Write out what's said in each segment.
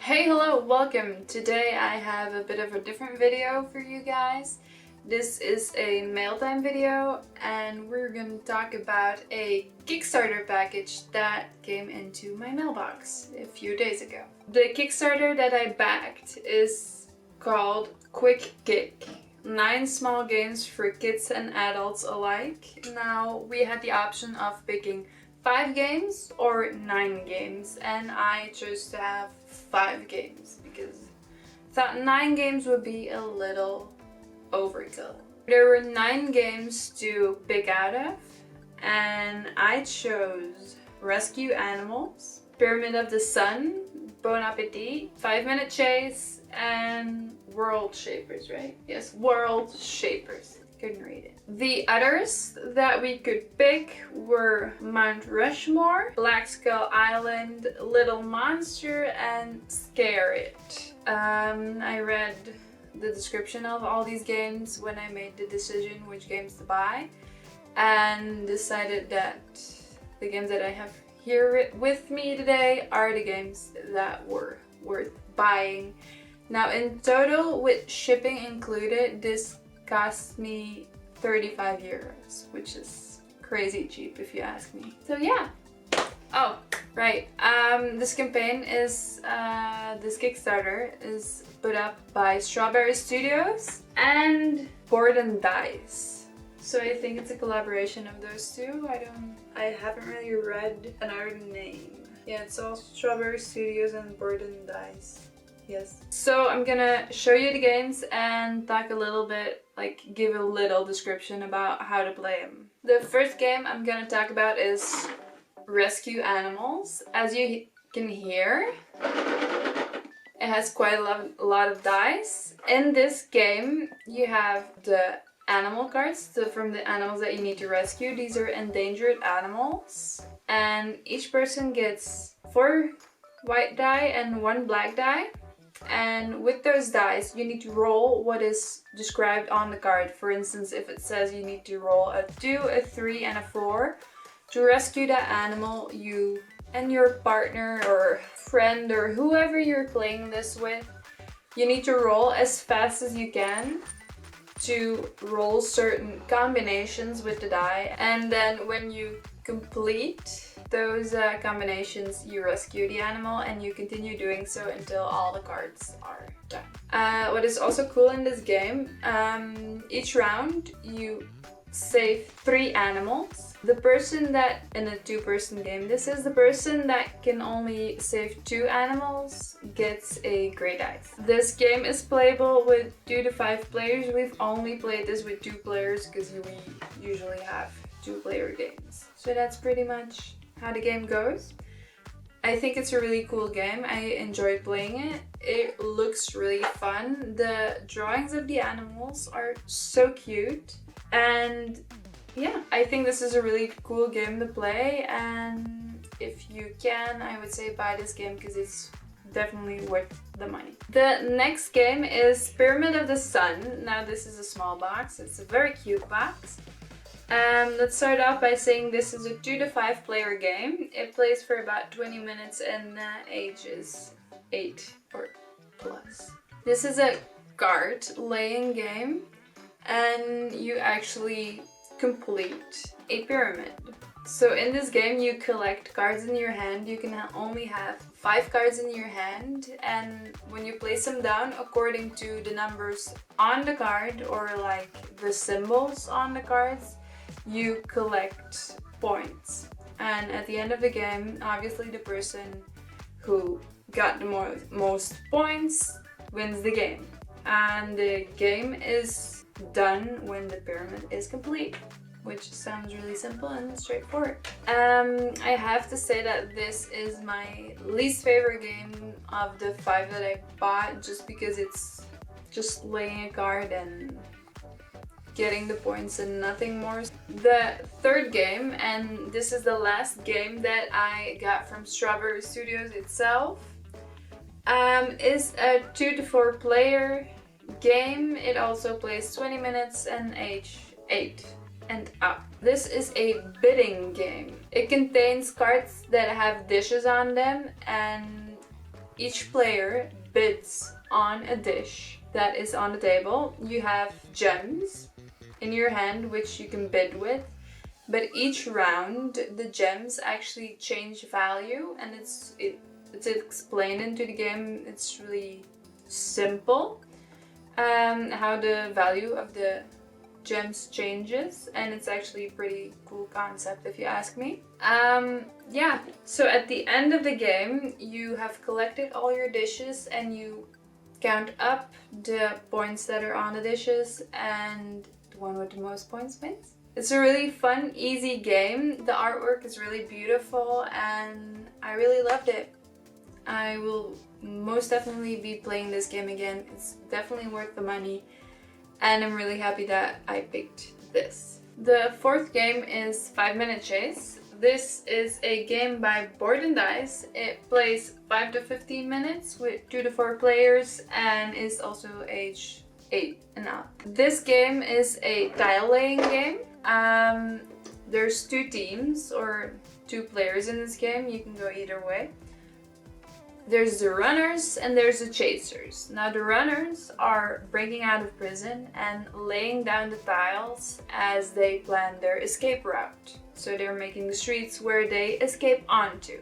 Hey, hello, welcome. Today I have a bit of a different video for you guys. This is a mail time video and we're gonna talk about a Kickstarter package that came into my mailbox a few days ago. The Kickstarter that I backed is called Quick Kick. 9 small games for kids and adults alike. Now we had the option of picking 5 games or 9 games, and I chose to have 5 games because I thought 9 games would be a little overkill. There were 9 games to pick out of, and I chose Rescue Animals, Pyramid of the Sun, Bon Appetit, 5-Minute Chase, and World Shapers, right? Yes, World Shapers. Couldn't read it. The others that we could pick were Mount Rushmore, Black Skull Island, Little Monster, and Scare It. I read the description of all these games when I made the decision which games to buy, and decided that the games that I have here with me today are the games that were worth buying. Now in total, with shipping included, this cost me 35 euros, which is crazy cheap if you ask me. So yeah. Oh, right. This campaign is, this Kickstarter is put up by Strawberry Studios and Board and Dice. So I think it's a collaboration of those two. I haven't really read another name. Yeah, it's all Strawberry Studios and Board and Dice. Yes. So I'm gonna show you the games and talk a little bit, give a little description about how to play them. The first game I'm gonna talk about is Rescue Animals. As you can hear, it has quite a lot of dice. In this game, you have the animal cards from the animals that you need to rescue. These are endangered animals, and each person gets 4 white die and 1 black die. And with those dice, you need to roll what is described on the card. For instance, if it says you need to roll a 2, a 3, and a 4 to rescue that animal, you and your partner or friend or whoever you're playing this with, you need to roll as fast as you can to roll certain combinations with the die. And then when you complete those combinations, you rescue the animal, and you continue doing so until all the cards are done. What is also cool in this game, each round you save 3 animals. The person that, in a 2-person game this is, the person that can only save 2 animals gets a gray dice. This game is playable with 2 to 5 players. We've only played this with 2 players because we usually have 2-player games. So that's pretty much how the game goes. I think it's a really cool game. I enjoyed playing it. It looks really fun. The drawings of the animals are so cute. And yeah, I think this is a really cool game to play. And if you can, I would say buy this game because it's definitely worth the money. The next game is Pyramid of the Sun. Now this is a small box. It's a very cute box. Let's start off by saying this is a 2 to 5 player game. It plays for about 20 minutes and age is 8 or plus. This is a card laying game, and you actually complete a pyramid. So in this game you collect cards in your hand. You can only have 5 cards in your hand, and when you place them down according to the numbers on the card or the symbols on the cards, you collect points. And at the end of the game, obviously the person who got the most points wins the game. And the game is done when the pyramid is complete, which sounds really simple and straightforward. I have to say that this is my least favorite game of the 5 that I bought, just because it's just laying a card and getting the points and nothing more. The third game, and this is the last game that I got from Strawberry Studios itself, is a 2 to 4 player game. It also plays 20 minutes and age 8 and up. This is a bidding game. It contains cards that have dishes on them, and Each player bids on a dish that is on the table. You have gems in your hand which you can bid with, but each round the gems actually change value, and it's explained into the game. It's really simple how the value of the gems changes, and it's actually a pretty cool concept if you ask me. Yeah, so at the end of the game you have collected all your dishes and you count up the points that are on the dishes, and the one with the most points wins. It's a really fun, easy game. The artwork is really beautiful and I really loved it. I will most definitely be playing this game again. It's definitely worth the money. And I'm really happy that I picked this. The fourth game is 5 Minute Chase. This is a game by Board and Dice. It plays 5 to 15 minutes with 2 to 4 players and is also age 8 and up. This game is a tile laying game. There's 2 teams or 2 players in this game. You can go either way. There's the runners and there's the chasers. Now the runners are breaking out of prison and laying down the tiles as they plan their escape route. So they're making the streets where they escape onto.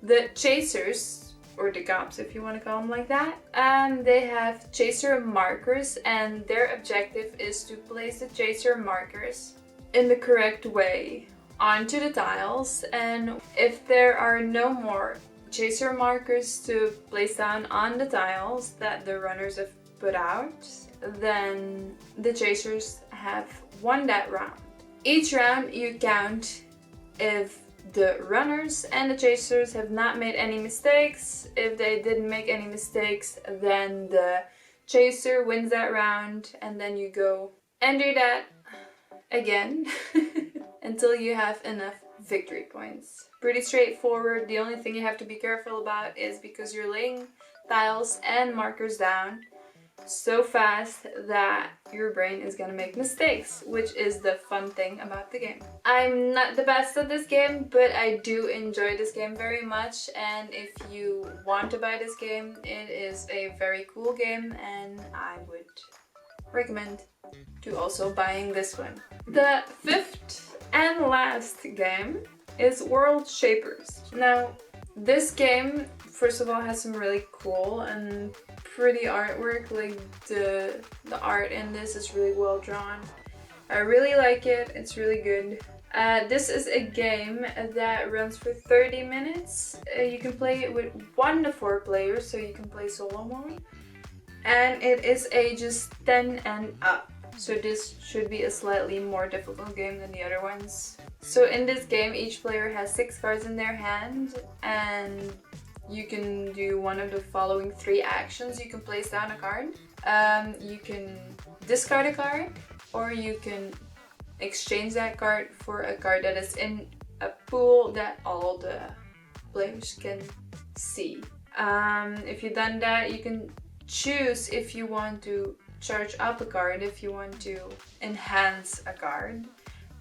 The chasers, or the cops if you want to call them like that, they have chaser markers, and their objective is to place the chaser markers in the correct way onto the tiles, and if there are no more chaser markers to place down on the tiles that the runners have put out, then the chasers have won that round. Each round you count if the runners and the chasers have not made any mistakes. If they didn't make any mistakes, then the chaser wins that round, and then you go and do that again until you have enough victory points. Pretty straightforward. The only thing you have to be careful about is because you're laying tiles and markers down so fast that your brain is gonna make mistakes, which is the fun thing about the game. I'm not the best at this game, but I do enjoy this game very much, and if you want to buy this game, it is a very cool game and I would recommend to also buying this one. The fifth and last game is World Shapers. Now, this game, first of all, has some really cool and pretty artwork. Like the art in this is really well drawn. I really like it. It's really good. This is a game that runs for 30 minutes. You can play it with 1 to 4 players, so you can play solo mode. And it is ages 10 and up. So this should be a slightly more difficult game than the other ones. So in this game, each player has 6 cards in their hand, and you can do one of the following 3 actions. You can place down a card, you can discard a card, or you can exchange that card for a card that is in a pool that all the players can see. If you've done that, you can choose if you want to charge up a card, if you want to enhance a card.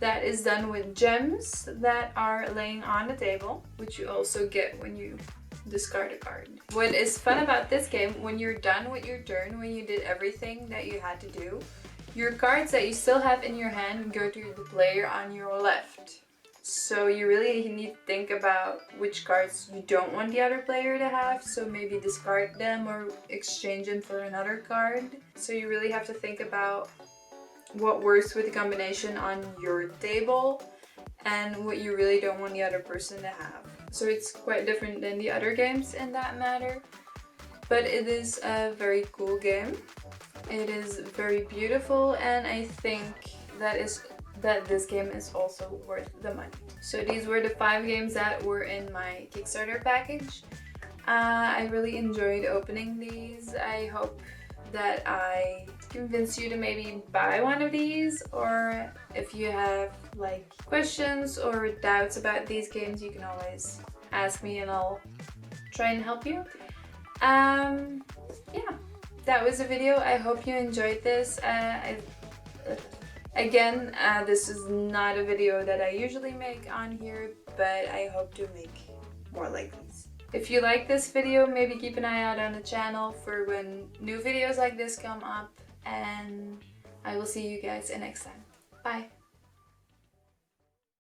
That is done with gems that are laying on the table, which you also get when you discard a card. What is fun about this game, when you're done with your turn, when you did everything that you had to do, your cards that you still have in your hand go to the player on your left. So you really need to think about which cards you don't want the other player to have, so maybe discard them or exchange them for another card. So you really have to think about what works with the combination on your table and what you really don't want the other person to have. So it's quite different than the other games in that matter, but it is a very cool game. It is very beautiful, and I think that this game is also worth the money. So these were the 5 games that were in my Kickstarter package. I really enjoyed opening these. I hope that I convince you to maybe buy one of these, or if you have like questions or doubts about these games, you can always ask me and I'll try and help you. Yeah, that was the video. I hope you enjoyed this. Again, this is not a video that I usually make on here, but I hope to make more like these. If you like this video, maybe keep an eye out on the channel for when new videos like this come up, and I will see you guys next time. Bye!